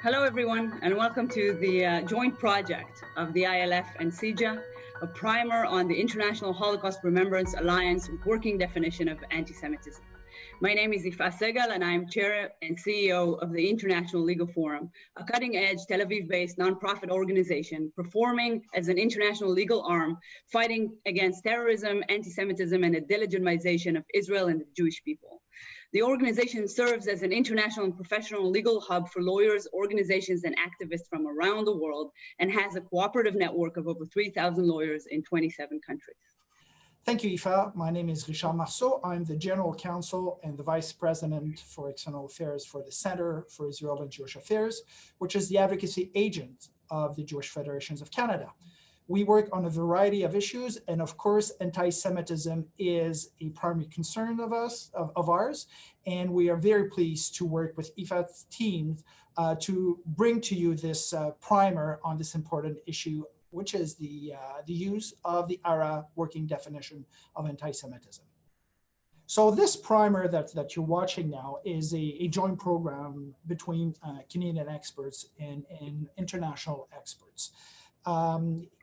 Hello, everyone, and welcome to the joint project of the ILF and CIJA, a primer on the International Holocaust Remembrance Alliance working definition of anti-Semitism. My name is Yifa Segal, and I'm chair and CEO of the International Legal Forum, a cutting-edge Tel Aviv-based nonprofit organization performing as an international legal arm, fighting against terrorism, anti-Semitism, and the delegitimization of Israel and the Jewish people. The organization serves as an international and professional legal hub for lawyers, organizations, and activists from around the world, and has a cooperative network of over 3,000 lawyers in 27 countries. Thank you, Yifa. My name is Richard Marceau. I'm the General Counsel and the Vice President for External Affairs for the Center for Israel and Jewish Affairs, which is the advocacy agent of the Jewish Federations of Canada. We work on a variety of issues, and of course, anti-Semitism is a primary concern of ours, and we are very pleased to work with Yifa's team to bring to you this primer on this important issue, which is the use of the IHRA working definition of anti-Semitism. So this primer that you're watching now is a joint program between Canadian experts and international experts.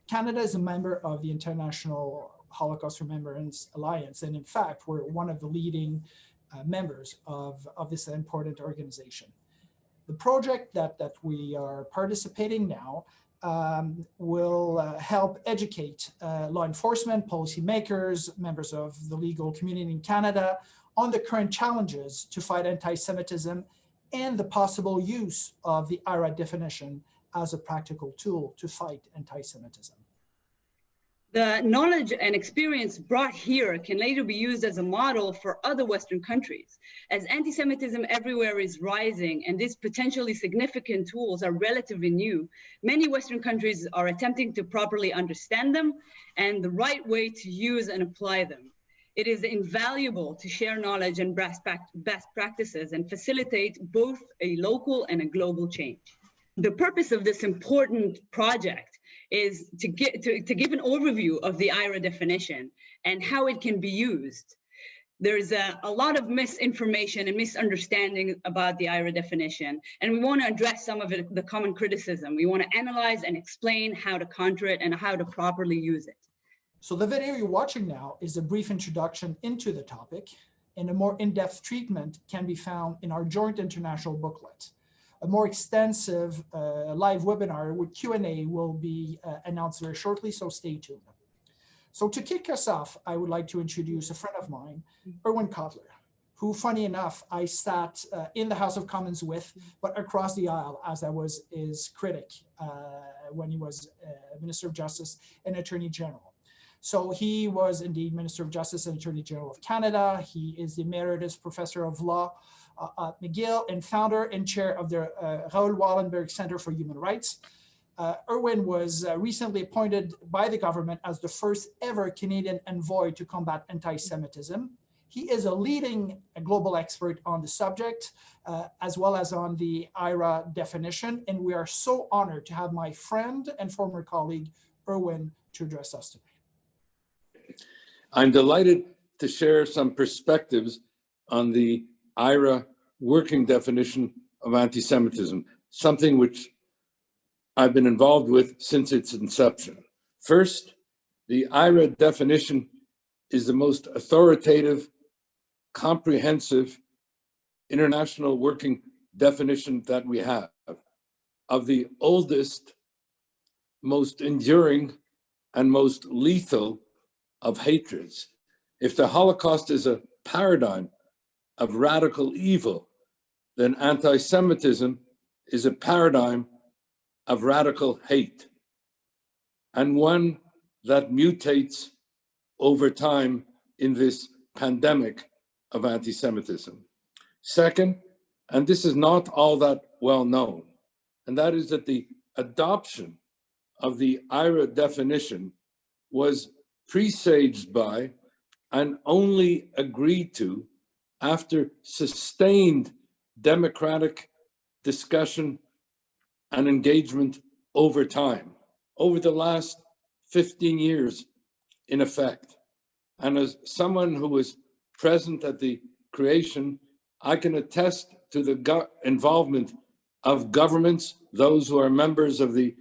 Canada is a member of the International Holocaust Remembrance Alliance, and in fact, we're one of the leading members of this important organization. The project that we are participating now will help educate law enforcement, policymakers, members of the legal community in Canada on the current challenges to fight anti-Semitism and the possible use of the IHRA definition as a practical tool to fight anti-Semitism. The knowledge and experience brought here can later be used as a model for other Western countries. As anti-Semitism everywhere is rising and these potentially significant tools are relatively new, many Western countries are attempting to properly understand them and the right way to use and apply them. It is invaluable to share knowledge and best practices and facilitate both a local and a global change. The purpose of this important project is to give an overview of the IHRA definition and how it can be used. There's a lot of misinformation and misunderstanding about the IHRA definition, and we want to address some of the common criticism. We want to analyze and explain how to counter it and how to properly use it. So the video you're watching now is a brief introduction into the topic, and a more in-depth treatment can be found in our joint international booklet. A more extensive live webinar with Q&A will be announced very shortly, so stay tuned. So to kick us off, I would like to introduce a friend of mine, Irwin Cotler, who, funny enough, I sat in the House of Commons with, but across the aisle as I was his critic when he was Minister of Justice and Attorney General. So he was indeed Minister of Justice and Attorney General of Canada. He is the Emeritus Professor of Law at McGill and founder and chair of the Raoul Wallenberg Center for Human Rights. Irwin was recently appointed by the government as the first ever Canadian envoy to combat anti-Semitism. He is a leading global expert on the subject, as well as on the IHRA definition, and we are so honored to have my friend and former colleague, Irwin, to address us today. I'm delighted to share some perspectives on the IHRA working definition of anti-Semitism, something which I've been involved with since its inception. First, the IHRA definition is the most authoritative, comprehensive international working definition that we have of the oldest, most enduring, and most lethal of hatreds. If the Holocaust is a paradigm of radical evil, then anti-Semitism is a paradigm of radical hate, and one that mutates over time in this pandemic of anti-Semitism. Second, and this is not all that well known, and that is that the adoption of the IHRA definition was presaged by and only agreed to after sustained democratic discussion and engagement over time, over the last 15 years in effect. And as someone who was present at the creation, I can attest to the involvement of governments, those who are members of the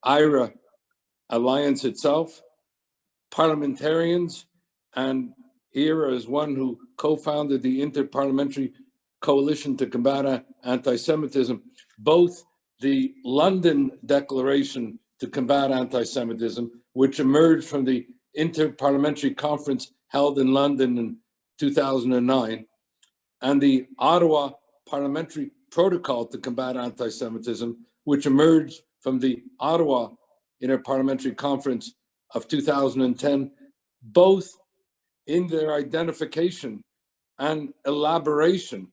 IHRA alliance itself, parliamentarians, and here is one who co-founded the Interparliamentary Coalition to Combat Anti-Semitism, both the London Declaration to Combat Anti-Semitism, which emerged from the Interparliamentary Conference held in London in 2009, and the Ottawa Parliamentary Protocol to Combat Anti-Semitism, which emerged from the Ottawa Interparliamentary Conference of 2010, both in their identification and elaboration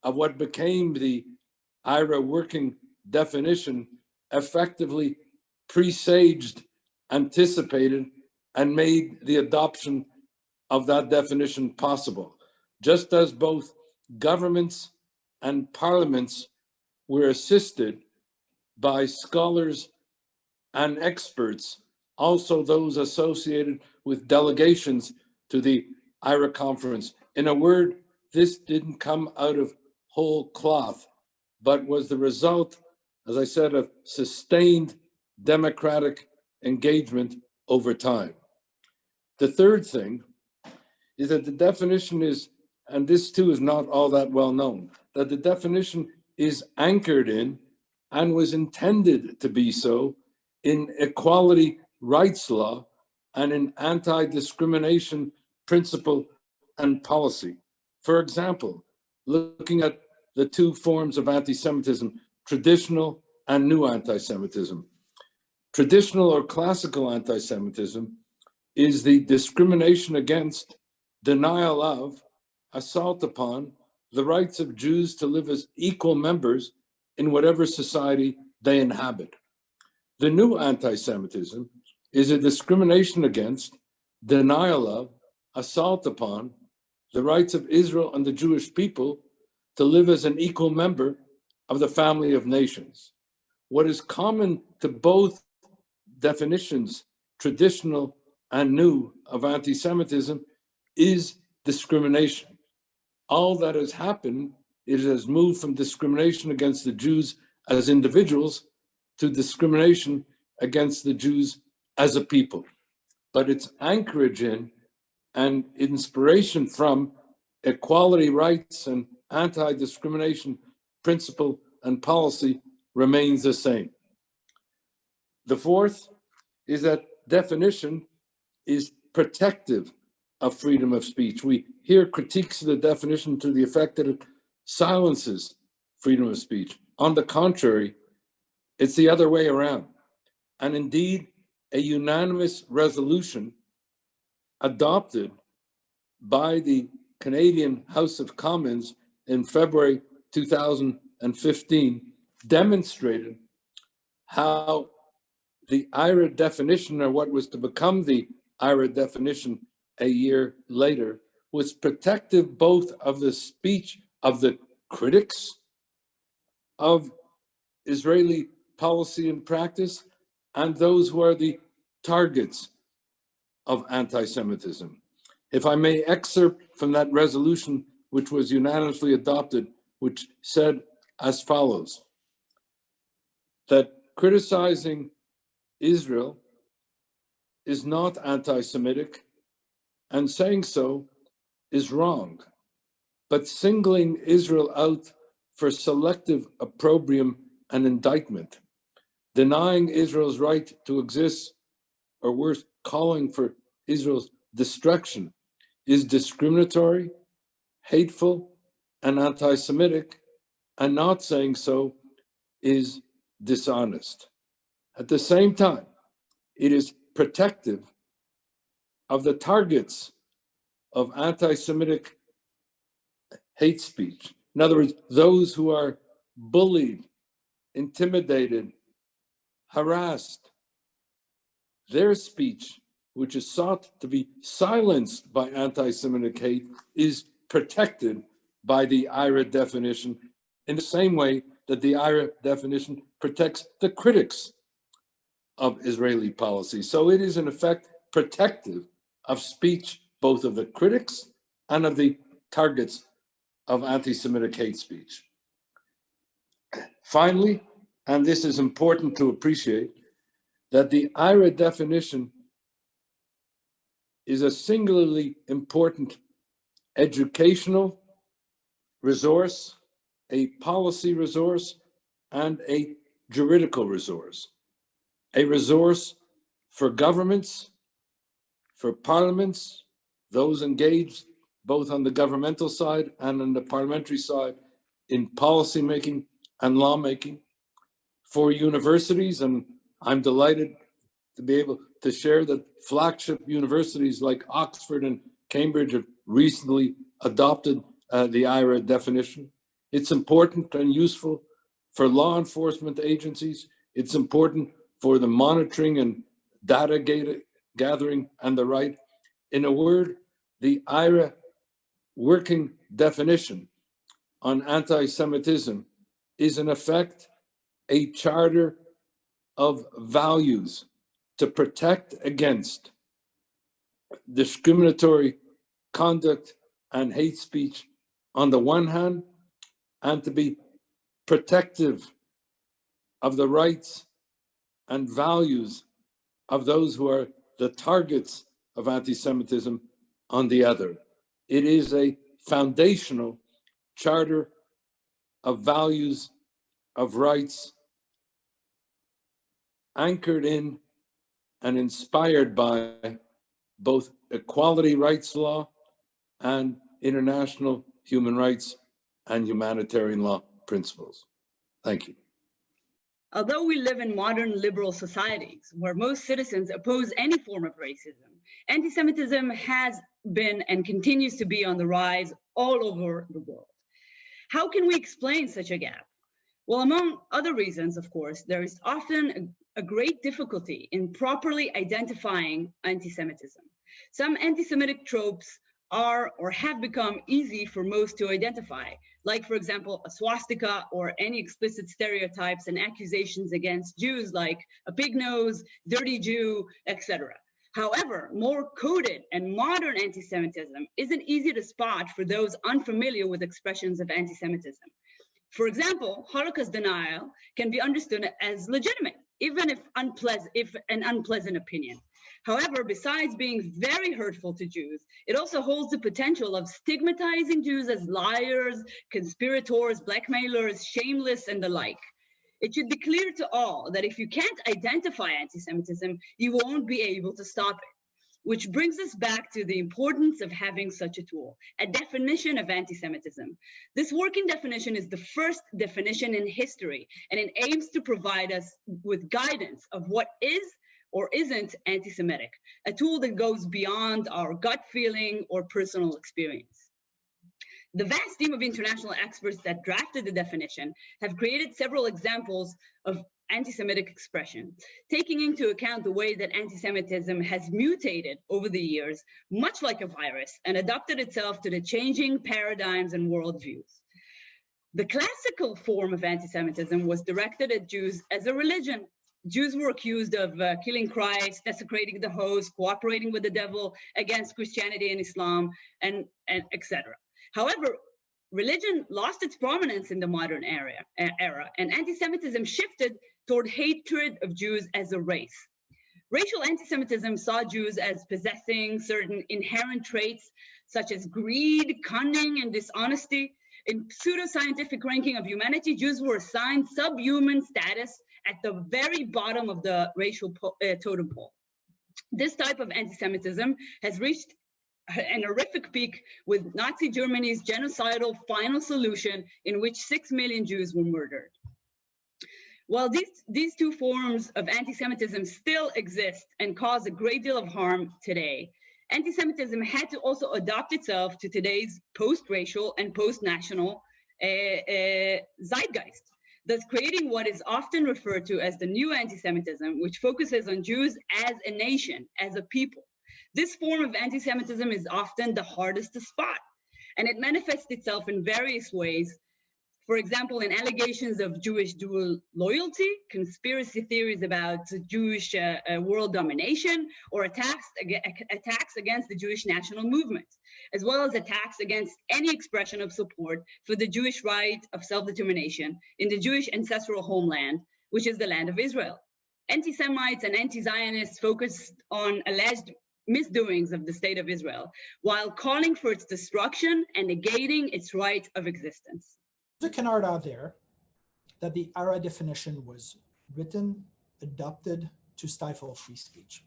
of what became the IHRA working definition, effectively presaged, anticipated, and made the adoption of that definition possible. Just as both governments and parliaments were assisted by scholars and experts, also those associated with delegations to the IHRA conference. In a word, this didn't come out of whole cloth, but was the result, as I said, of sustained democratic engagement over time. The third thing is that the definition is, and this too is not all that well known, that the definition is anchored in and was intended to be so in equality rights law and in anti-discrimination principle and policy. For example, looking at the two forms of anti-Semitism, traditional and new anti-Semitism. Traditional or classical anti-Semitism is the discrimination against, denial of, assault upon the rights of Jews to live as equal members in whatever society they inhabit. The new anti-Semitism is a discrimination against, denial of, assault upon the rights of Israel and the Jewish people to live as an equal member of the family of nations. What is common to both definitions, traditional and new, of anti-Semitism is discrimination. All that has happened is it has moved from discrimination against the Jews as individuals to discrimination against the Jews as a people. But its anchorage in and inspiration from equality rights and anti-discrimination principle and policy remains the same. The fourth is that definition is protective of freedom of speech. We hear critiques of the definition to the effect that it silences freedom of speech. On the contrary, it's the other way around. And indeed, a unanimous resolution adopted by the Canadian House of Commons in February 2015 demonstrated how the IHRA definition, or what was to become the IHRA definition a year later, was protective both of the speech of the critics of Israeli policy and practice and those who are the targets of anti-Semitism. If I may excerpt from that resolution, which was unanimously adopted, which said as follows, that criticizing Israel is not anti-Semitic, and saying so is wrong. But singling Israel out for selective opprobrium and indictment, denying Israel's right to exist, or worse, calling for Israel's destruction, is discriminatory, hateful, and anti-Semitic, and not saying so is dishonest. At the same time, it is protective of the targets of anti-Semitic hate speech. In other words, those who are bullied, intimidated, harassed, their speech, which is sought to be silenced by anti-Semitic hate, is protected by the IHRA definition in the same way that the IHRA definition protects the critics of Israeli policy. So it is in effect protective of speech, both of the critics and of the targets of anti-Semitic hate speech. Finally, and this is important to appreciate, that the IHRA definition is a singularly important educational resource, a policy resource, and a juridical resource. A resource for governments, for parliaments, those engaged both on the governmental side and on the parliamentary side in policy making and lawmaking, for universities, and I'm delighted to be able to share that flagship universities like Oxford and Cambridge have recently adopted the IHRA definition. It's important and useful for law enforcement agencies. It's important for the monitoring and data gathering and the right. In a word, the IHRA working definition on anti-Semitism is in effect a charter of values to protect against discriminatory conduct and hate speech on the one hand, and to be protective of the rights and values of those who are the targets of anti-Semitism on the other. It is a foundational charter of values, of rights, anchored in and inspired by both equality rights law and international human rights and humanitarian law principles. Thank you. Although we live in modern liberal societies where most citizens oppose any form of racism, anti-Semitism has been and continues to be on the rise all over the world. How can we explain such a gap? Well, among other reasons, of course, there is often a great difficulty in properly identifying anti-Semitism. Some anti-Semitic tropes are or have become easy for most to identify, like, for example, a swastika or any explicit stereotypes and accusations against Jews like a pig nose, dirty Jew, etc. However, more coded and modern anti-Semitism isn't easy to spot for those unfamiliar with expressions of anti-Semitism. For example, Holocaust denial can be understood as legitimate, even if an unpleasant opinion. However, besides being very hurtful to Jews, it also holds the potential of stigmatizing Jews as liars, conspirators, blackmailers, shameless, and the like. It should be clear to all that if you can't identify anti-Semitism, you won't be able to stop it. Which brings us back to the importance of having such a tool, a definition of anti-Semitism. This working definition is the first definition in history, and it aims to provide us with guidance of what is or isn't anti-Semitic, a tool that goes beyond our gut feeling or personal experience. The vast team of international experts that drafted the definition have created several examples of anti-Semitic expression, taking into account the way that anti-Semitism has mutated over the years, much like a virus, and adapted itself to the changing paradigms and worldviews. The classical form of anti-Semitism was directed at Jews as a religion. Jews were accused of killing Christ, desecrating the host, cooperating with the devil against Christianity and Islam, and etc. However, religion lost its prominence in the modern era, and anti-Semitism shifted toward hatred of Jews as a race. Racial anti-Semitism saw Jews as possessing certain inherent traits, such as greed, cunning, and dishonesty. In pseudoscientific ranking of humanity, Jews were assigned subhuman status at the very bottom of the racial totem pole. This type of anti-Semitism has reached an horrific peak with Nazi Germany's genocidal final solution, in which 6 million Jews were murdered. While these two forms of anti-Semitism still exist and cause a great deal of harm today, anti-Semitism had to also adapt itself to today's post-racial and post-national zeitgeist, thus creating what is often referred to as the new anti-Semitism, which focuses on Jews as a nation, as a people. This form of anti-Semitism is often the hardest to spot, and it manifests itself in various ways. For example, in allegations of Jewish dual loyalty, conspiracy theories about Jewish world domination, or attacks against the Jewish national movement, as well as attacks against any expression of support for the Jewish right of self-determination in the Jewish ancestral homeland, which is the land of Israel. Anti-Semites and anti-Zionists focused on alleged misdoings of the state of Israel, while calling for its destruction and negating its right of existence. There's a canard out there that the IHRA definition was written, adopted to stifle free speech,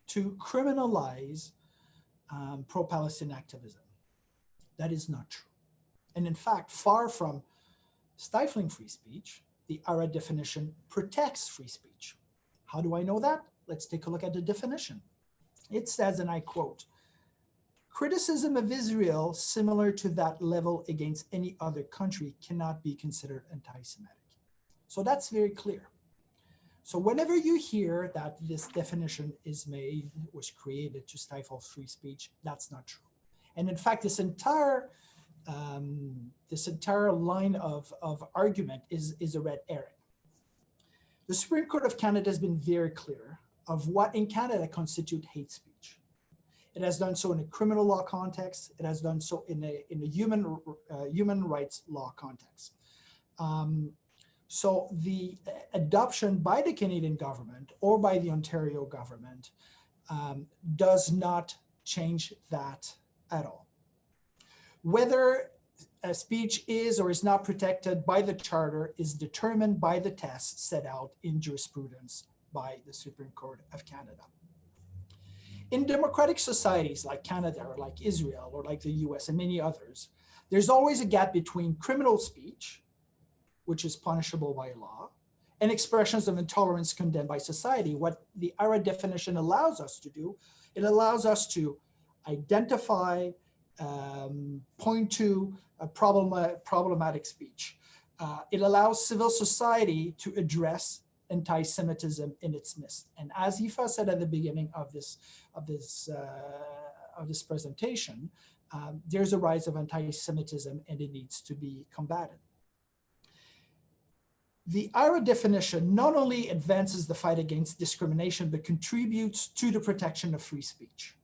to criminalize pro-Palestinian activism. That is not true. And in fact, far from stifling free speech, the IHRA definition protects free speech. How do I know that? Let's take a look at the definition. It says, and I quote, "Criticism of Israel similar to that level against any other country cannot be considered anti-Semitic." So that's very clear. So whenever you hear that this definition was created to stifle free speech, that's not true. And in fact, this entire line of argument is a red herring. The Supreme Court of Canada has been very clear of what in Canada constitutes hate speech. It has done so in a criminal law context. It has done so in a human rights law context. So the adoption by the Canadian government or by the Ontario government does not change that at all. Whether a speech is or is not protected by the Charter is determined by the tests set out in jurisprudence by the Supreme Court of Canada. In democratic societies like Canada or like Israel or like the US and many others, there's always a gap between criminal speech, which is punishable by law, and expressions of intolerance condemned by society. What the IHRA definition allows us to do, it allows us to identify, point to a problematic speech. It allows civil society to address anti-Semitism in its midst. And as Yifa said at the beginning of this presentation, there's a rise of anti-Semitism and it needs to be combated. The IHRA definition not only advances the fight against discrimination, but contributes to the protection of free speech.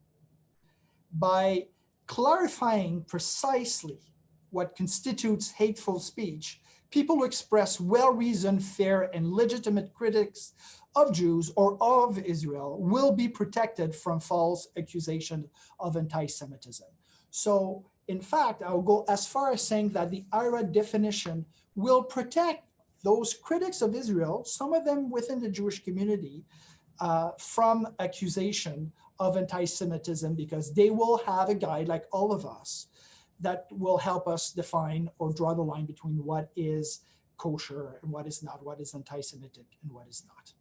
By clarifying precisely what constitutes hateful speech, people who express well-reasoned, fair, and legitimate critics of Jews or of Israel will be protected from false accusation of anti-Semitism. So, in fact, I'll go as far as saying that the IHRA definition will protect those critics of Israel, some of them within the Jewish community, from accusation of anti-Semitism, because they will have a guide, like all of us, that will help us define or draw the line between what is kosher and what is not, what is anti-Semitic and what is not.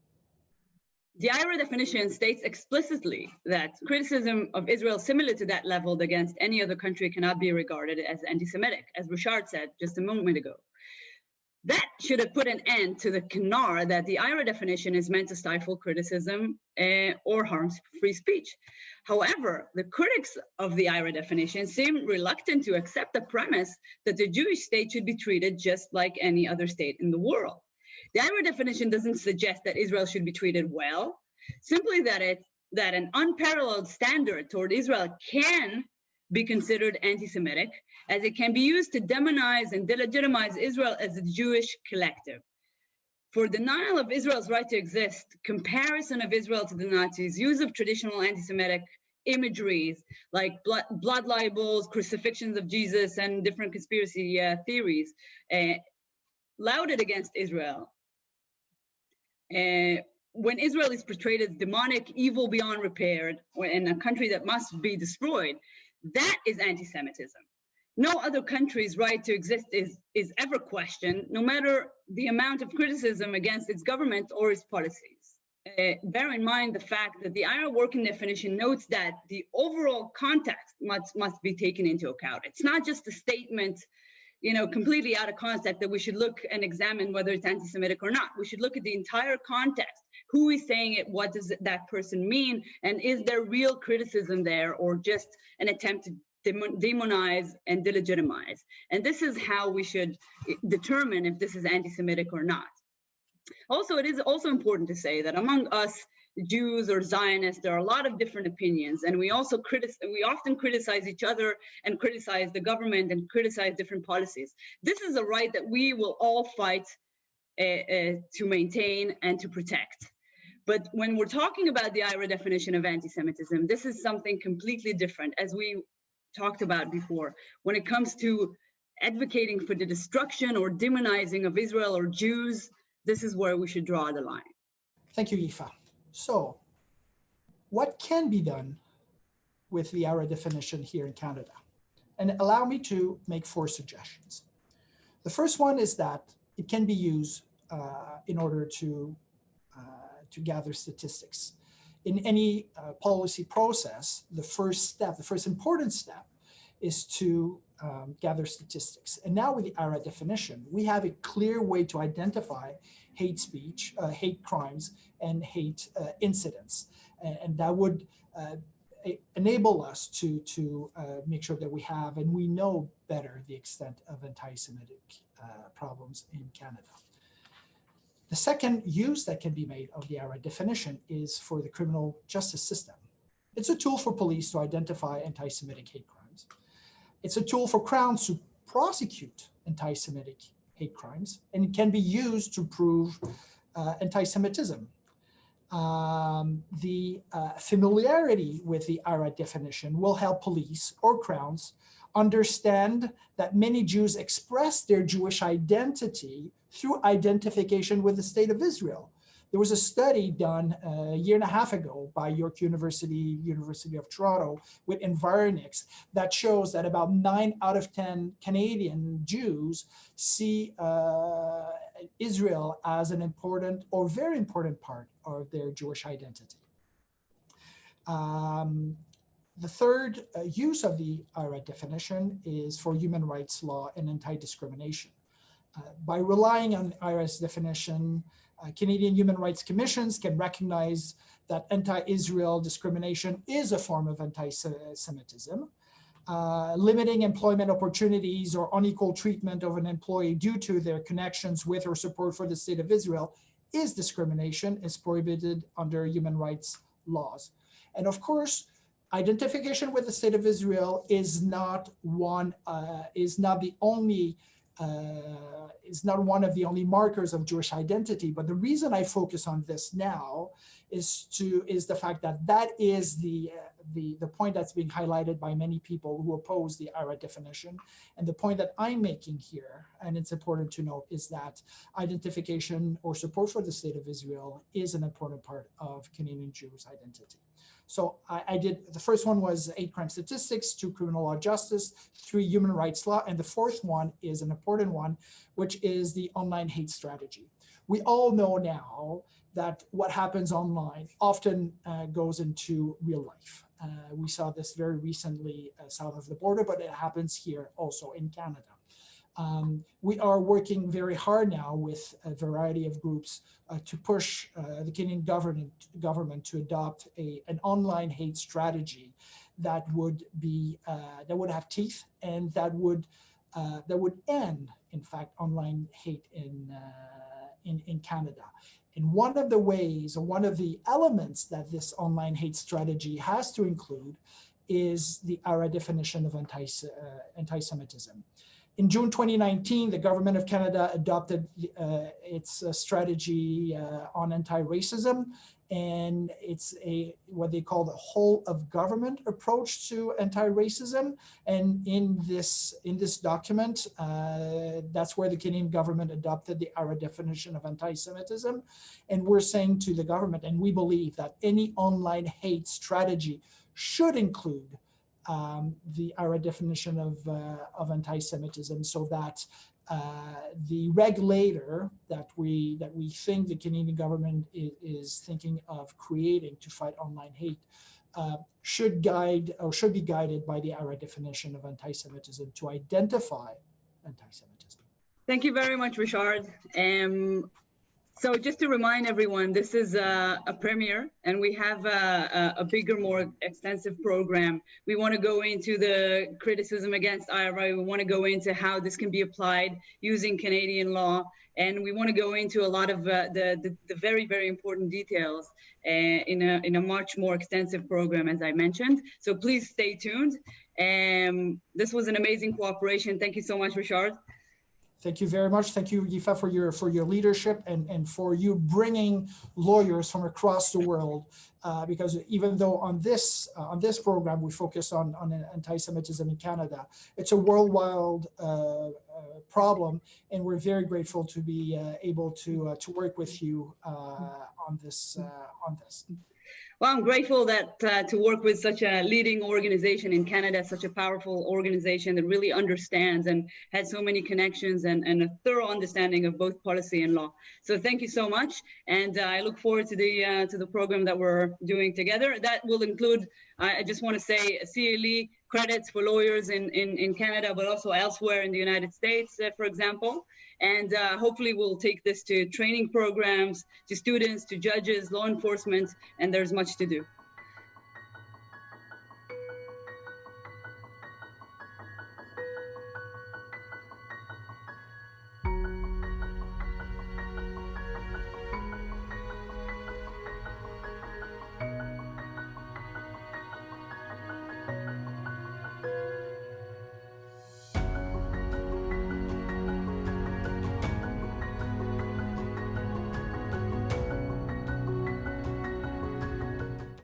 The IHRA definition states explicitly that criticism of Israel similar to that leveled against any other country cannot be regarded as anti-Semitic, as Richard said just a moment ago. That should have put an end to the canard that the IHRA definition is meant to stifle criticism or harm free speech. However, the critics of the IHRA definition seem reluctant to accept the premise that the Jewish state should be treated just like any other state in the world. The IHRA definition doesn't suggest that Israel should be treated well, simply that an unparalleled standard toward Israel can be considered anti-Semitic, as it can be used to demonize and delegitimize Israel as a Jewish collective. For denial of Israel's right to exist, comparison of Israel to the Nazis, use of traditional anti-Semitic imageries like blood libels, crucifixions of Jesus, and different conspiracy theories lauded against Israel. When Israel is portrayed as demonic, evil beyond repair, and a country that must be destroyed, that is anti-Semitism. No other country's right to exist is ever questioned, no matter the amount of criticism against its government or its policies. Bear in mind the fact that the IHRA working definition notes that the overall context must be taken into account. It's not just a statement, completely out of context that we should look and examine whether it's anti-Semitic or not. We should look at the entire context. Who is saying it? What does that person mean? And is there real criticism there, or just an attempt demonize, and delegitimize. And this is how we should determine if this is anti-Semitic or not. Also, it is also important to say that among us Jews or Zionists, there are a lot of different opinions, and we often criticize each other and criticize the government and criticize different policies. This is a right that we will all fight to maintain and to protect. But when we're talking about the IHRA definition of anti-Semitism, this is something completely different, as we talked about before. When it comes to advocating for the destruction or demonizing of Israel or Jews, this is where we should draw the line. Thank you, Yifa. So, what can be done with the IHRA definition here in Canada? And allow me to make 4 suggestions. The first one is that it can be used in order to gather statistics. In any policy process, the first important step is to gather statistics. And now with the IHRA definition, we have a clear way to identify hate speech, hate crimes, and hate incidents. And that would enable us to make sure that we have and we know better the extent of anti-Semitic problems in Canada. The second use that can be made of the IHRA definition is for the criminal justice system. It's a tool for police to identify anti-Semitic hate crimes. It's a tool for crowns to prosecute anti-Semitic hate crimes, and it can be used to prove anti-Semitism. The familiarity with the IHRA definition will help police or crowns understand that many Jews express their Jewish identity through identification with the State of Israel. There was a study done a year and a half ago by York University, University of Toronto, with Envoy that shows that about 9 out of 10 Canadian Jews see Israel as an important or very important part of their Jewish identity. The third use of the IHRA definition is for human rights law and anti-discrimination. By relying on IHRA's definition, Canadian human rights commissions can recognize that anti-Israel discrimination is a form of anti-Semitism. Limiting employment opportunities or unequal treatment of an employee due to their connections with or support for the State of Israel is discrimination, is prohibited under human rights laws. And of course, identification with the State of Israel is not one of the only markers of Jewish identity. But the reason I focus on this now is the fact that that is the point that's being highlighted by many people who oppose the IHRA definition. And the point that I'm making here, and it's important to note, is that identification or support for the State of Israel is an important part of Canadian Jews' identity. So I did, the first one was 8 crime statistics, 2 criminal law justice, 3 human rights law, and the fourth one is an important one, which is the online hate strategy. We all know now that what happens online often goes into real life. We saw this very recently south of the border, but it happens here also in Canada. We are working very hard now with a variety of groups to push the Canadian government to adopt an online hate strategy that would have teeth and that would end, in fact, online hate in Canada. And one of the ways, or one of the elements that this online hate strategy has to include is the IHRA definition of anti-Semitism. In June 2019, the Government of Canada adopted its strategy on anti-racism, and it's what they call the whole of government approach to anti-racism. And in this document, that's where the Canadian government adopted the IHRA definition of anti-Semitism. And we're saying to the government, and we believe that any online hate strategy should include the IHRA definition of anti-Semitism, so that the regulator that we think the Canadian government is thinking of creating to fight online hate should be guided by the IHRA definition of anti-Semitism to identify anti-Semitism. Thank you very much, Richard. So just to remind everyone, this is a premiere, and we have a bigger, more extensive program. We want to go into the criticism against IHRA. We want to go into how this can be applied using Canadian law. And we want to go into a lot of the very, very important details in a much more extensive program, as I mentioned. So please stay tuned. This was an amazing cooperation. Thank you so much, Richard. Thank you very much. Thank you, Yifa, for your leadership and for you bringing lawyers from across the world. Because even though on this program we focus on anti-Semitism in Canada, it's a worldwide problem, and we're very grateful to be able to work with you on this. Well, I'm grateful that to work with such a leading organization in Canada, such a powerful organization that really understands and has so many connections and a thorough understanding of both policy and law. So thank you so much, and I look forward to the program that we're doing together. That will include, I just want to say, CLE credits for lawyers in Canada, but also elsewhere in the United States, for example. And hopefully we'll take this to training programs, to students, to judges, law enforcement, and there's much to do.